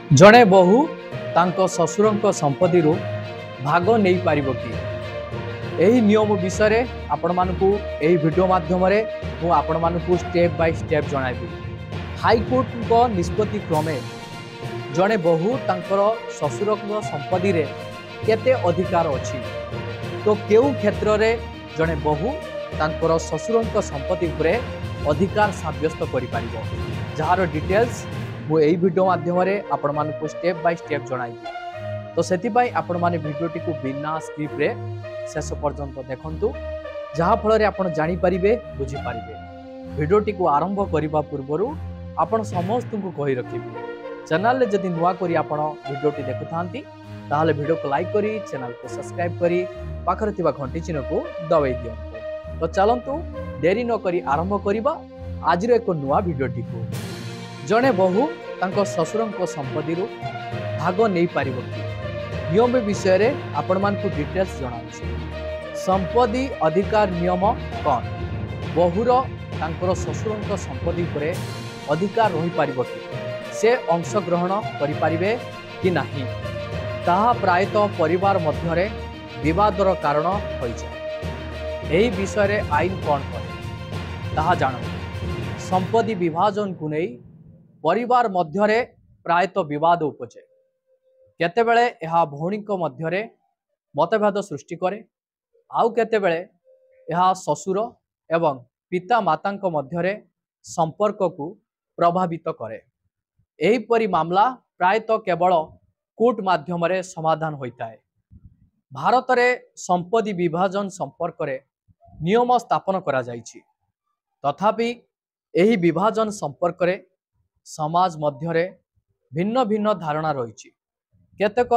जड़े बहु तांको ससुरंको संपत्ति भाग नहीं पारिबो कि एही नियम विषय आपण मानकू एही वीडियो माध्यम मु आपण मानकू स्टेप बाय स्टेप जणाइबी। हाईकोर्ट को निष्पत्ति क्रमे जड़े बहु तांकर ससुरंको संपत्ति रे केते अधिकार अछि तो केउ क्षेत्र रे जड़े बहु तांकर ससुरंको संपत्ति उपरे अधिकार साब्यस्त करि पारिबो जहार डिटेल्स मु एही वीडियो माध्यम आपण मानकू स्टेप बाय स्टेप जणाइबी। तो सेतिबाई आपण माने वीडियोटी को बिना स्किप रे शेष पर्यंत देखंतु जहाँ फल आपण जानि परिबे बुझी परिबे। वीडियोटी को आरंभ करिबा पूर्वरु आपण समस्त को कहि रखिबे चैनल रे जदि नुवा करी आपण वीडियोटी देखुथांती ताहाले वीडियो को लाइक करी चैनल को सब्सक्राइब करी पाखरे थिबा घंटी चिन्ह को दबाई दियंतु। तो चलंतु देरी न करी आरंभ करिबा आज रो एक नुवा वीडियोटी को। जणे बहु तांको ससुरंको संपत्ति भाग नहीं पारिबो कि नियम विषय रे आपण मान को डिटेल्स जणाउछि। संपत्ति अधिकार नियम कौन बहुर तांकर ससुरंको संपत्ति उपरे अधिकार रही पारिबो कि से अंश ग्रहण करि पारिबे कि नाही ताहा प्रायतः परिवार मध्यरे विवादर कारण होई जाय। एही विषय रे आईन कौन कहे ताहा जानो। संपत्ति विभाजन को नहीं परिवार मध्यरे प्रायतः विवाद उपजे केतेबेले यह भौणी मध्यरे मतभेद सृष्टि करे आउ केतेबेले यह ससुर एवं पिता माता मध्यरे संपर्क को प्रभावित करे। एहीपरि मामला प्रायतः केवल कोर्ट माध्यम रे समाधान होता है। भारत रे संपत्ति विभाजन संपर्क रे नियम स्थापन करा जाइछि तथापि एही विभाजन संपर्क रे समाज मध्यरे भिन्न भिन्न धारणा रही। केतेक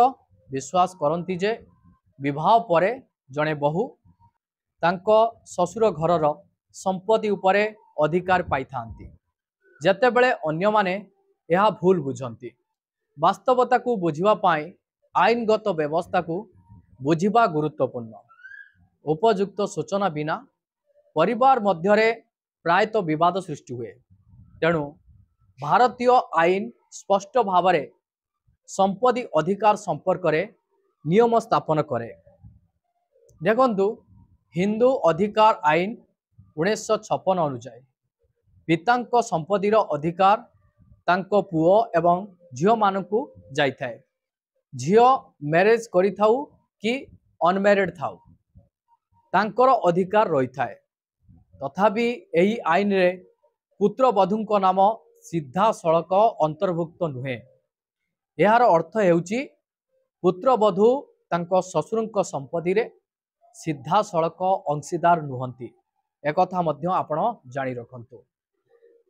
विश्वास करती जे विवाह परे जड़े बहु तांको ससुर घरर संपत्ति उपरे अधिकार पाई थांती जेतेबेले अन्य माने यह भूल बुझंती। वास्तवता को बुझिबा पाई आईनगत व्यवस्था को बुझिबा गुरुत्वपूर्ण। उपयुक्त सूचना बिना परिवार मध्यरे प्रायतः विवाद सृष्टि हुए तेणु भारतीय आईन स्पष्ट भाव में संपत्ति अधिकार संपर्क रे नियम स्थापन करे। देखंतु हिंदू अधिकार आईन 1956 अनुसार पितांको संपत्तिर अधिकार तांको पुओ एवं झियो मानकू जाई थाए। झियो मैरेज करि थाउ कि अनमैरिड थाउ तांकर अधिकार रही थाए तथापि एही आईन रे पुत्र वधूंको नाम सीधा सड़क अंतर्भुक्त नुहे। यार अर्थ हेउची पुत्र वधू तांको ससुरंको संपत्ति रे सीधा सड़क अंशीदार नुहंती एक कथा मध्य आपण जानि रखंतु।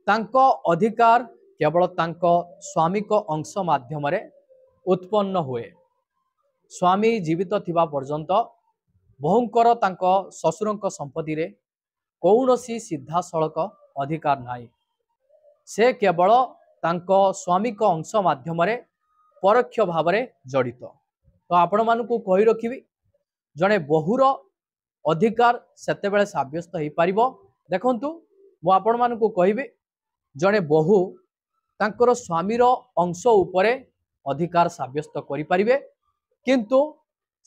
तांको अधिकार केवल तांको स्वामी को अंश माध्यम रे उत्पन्न हुए। स्वामी जीवित थिबा पर्यंत बहुंकर तांको ससुरंको संपत्ति रे कौनसी सीधा सड़क अधिकार नाही। से केवल तांको स्वामी को अंश माध्यम रे परोक्ष भाव में जड़ित। तो आपण मानकू कहि रखिबी जड़े बहुर अधिकार सेतेबेले साब्यस्त हो पारिबो। देखंतु मु आपण मानकू कहिबी जड़े बहु तांकर स्वामीर अंश उपरे अधिकार साब्यस्त करि पारिबे किंतु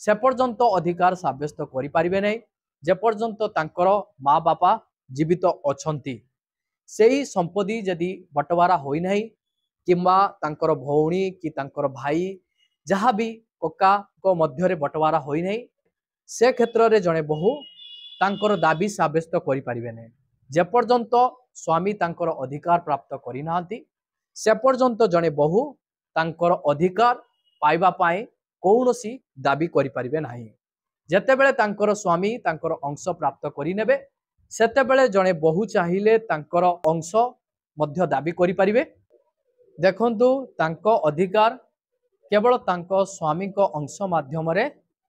से पर्यंत अधिकार साब्यस्त करि पारिबे नै जे पर्यंत तांकर माँ बापा जीवित अछंती। सेही संपत्ति जदि बंटवारा होई नाही किंबा तांकर भौणी कि तांकर भाई जहाँ भी कका को मध्यरे बंटवारा होई नाही से क्षेत्र रे जणे बहु तांकर दाबी साब्यस्त करि पारिबे नै। जे पर्यंत स्वामी तांकर अधिकार प्राप्त करि नाहंती से पर्यंत जणे बहु तांकर अधिकार पाइबा पाए कौनसी दाबी करि पारिबे नाही। जेतेबेले तांकर स्वामी तांकर अंश प्राप्त करि नेबे सेतेबेले जणे बहु चाहिए तांकर अंश मध्य दाबी करि पारिबे। देखंतु तांको अधिकार केवल तांको स्वामी को अंश माध्यम रे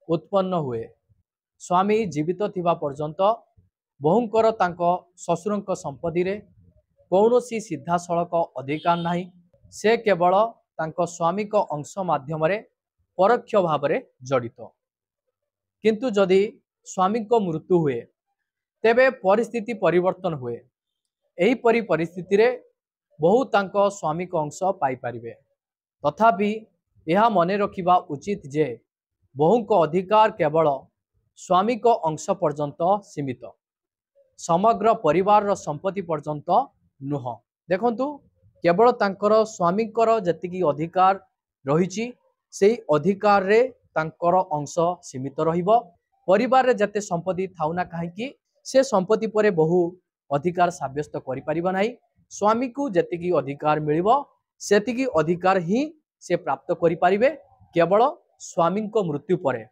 उत्पन्न हुए। स्वामी जीवित थिबा पर्यंत बहुंकर तांको ससुरंको संपत्ति रे कौनसी सीधा सड़क अधिकार नाही। से केवल तांको स्वामी को अंश माध्यम रे परोक्ष भाव में जड़ित। किंतु जदि स्वामी को मृत्यु हुए तेबे परिस्थिति परिवर्तन हुए। एही परिस्थिति रे बहु तांको स्वामी को अंश पाई परिबे तथापि यह मने रखिबा उचित जे बहुंक अधिकार केवल स्वामी को अंश पर्यंत सीमित, समग्र परिवार संपत्ति पर्यंत नुह। देखंतु केवल तांकर स्वामीकर जतिकी अधिकार रही से अधिकार रे तांकर अंश सीमित रहिबो। परिवार रे जते संपत्ति थाउना कहीं से संपत्ति परे बहु अधिकार साब्यस्त करि परिबा नाही। स्वामी को जतिकी अधिकार मिलिबो सेतिकी अधिकार ही से प्राप्त करि परिबे केवल स्वामी को मृत्यु परे।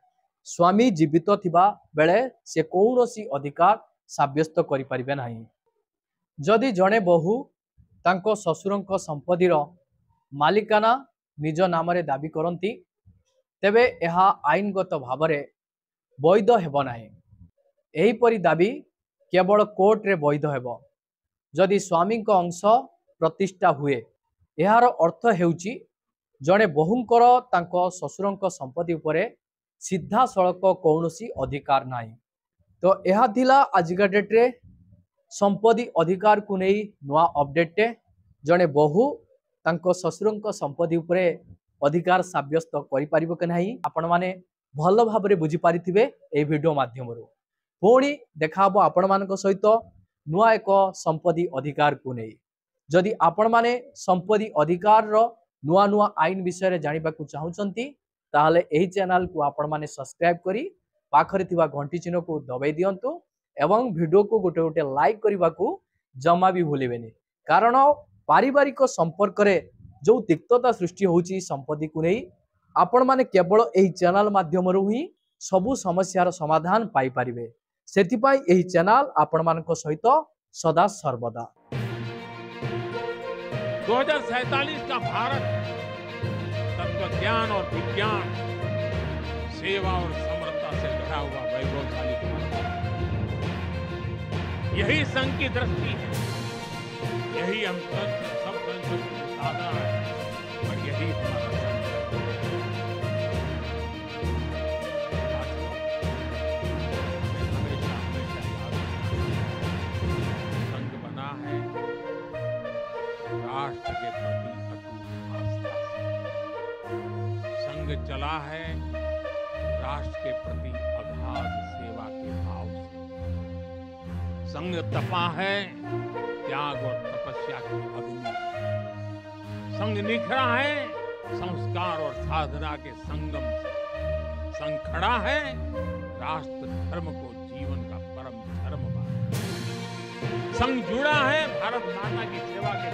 स्वामी जीवित थिबा बेले से कौनसी अधिकार साब्यस्त करि परिबे नाही। जदि जड़े बहु तांको ससुरंको संपत्तिर मालिकाना निज नाम रे दाबी करती तेबे यह आईनगत भाव में वैध हेब नाही। एहीपरि दाबी केवल कोर्ट रे वैध हेब जदि स्वामी को अंश प्रतिष्ठा हुए। यार अर्थ हेउची जड़े बहुंकर तांको ससुरंको संपत्ति उपरे सीधा सड़क कौनसी अधिकार नाही। तो यह थिला आजिका डेट रे संपत्ति अधिकार को नहीं नुआ अपडेट। जड़े बहु तांको ससुरंको संपत्ति उपरे अधिकार साब्यस्त करि परिबो कि नाही आपण माने भल भाव में बुझी पारिथिबे ए वीडियो माध्यम रो। पुणी देखाबो आपण मानक सहित नुआ एक संपत्ति अधिकार को नहीं। जदि आपण माने संपत्ति अधिकार रो नुआ नुआ आईन विषय जानिबा को चाहुचंती ताहले एही चैनल को आपण माने सब्सक्राइब करी पाखरे थिबा घंटी चिन्ह को दबाई दियंतु एवं वीडियो को गोटे गोटे लाइक करने को जमा भी भूलेनि। कारण पारिवारिक संपर्क रे जो तिक्तता सृष्टि होची संपत्ति को नहीं आपण माने केवल एही चैनल माध्यम ही सबु समस्यार समाधान पाई परिबे। सेथिपाई एही चैनल आपण मानक सहित सदा सर्वदा। 2047 का भारत तत्व ज्ञान और विज्ञान, सेवा और समरसता से भरा हुआ वैभवशाली भारत, यही संघ की दृष्टि है, यही हम सब संस्कृत की साधना है और यही हमारा संकल्प है। हमेशा हमेशा याद रखना, संघ बना है राष्ट्र के प्रति अटूट आस्था से, संघ चला है राष्ट्र के प्रति अगाध सेवा के भाव से, संघ तपा है त्याग और तपस्या की अग्नि, संघ निखरा है संस्कार और साधना के संगम से, संघ खड़ा है राष्ट्र धर्म को जीवन का परम धर्म मानकर, संघ जुड़ा है भारत माता की सेवा के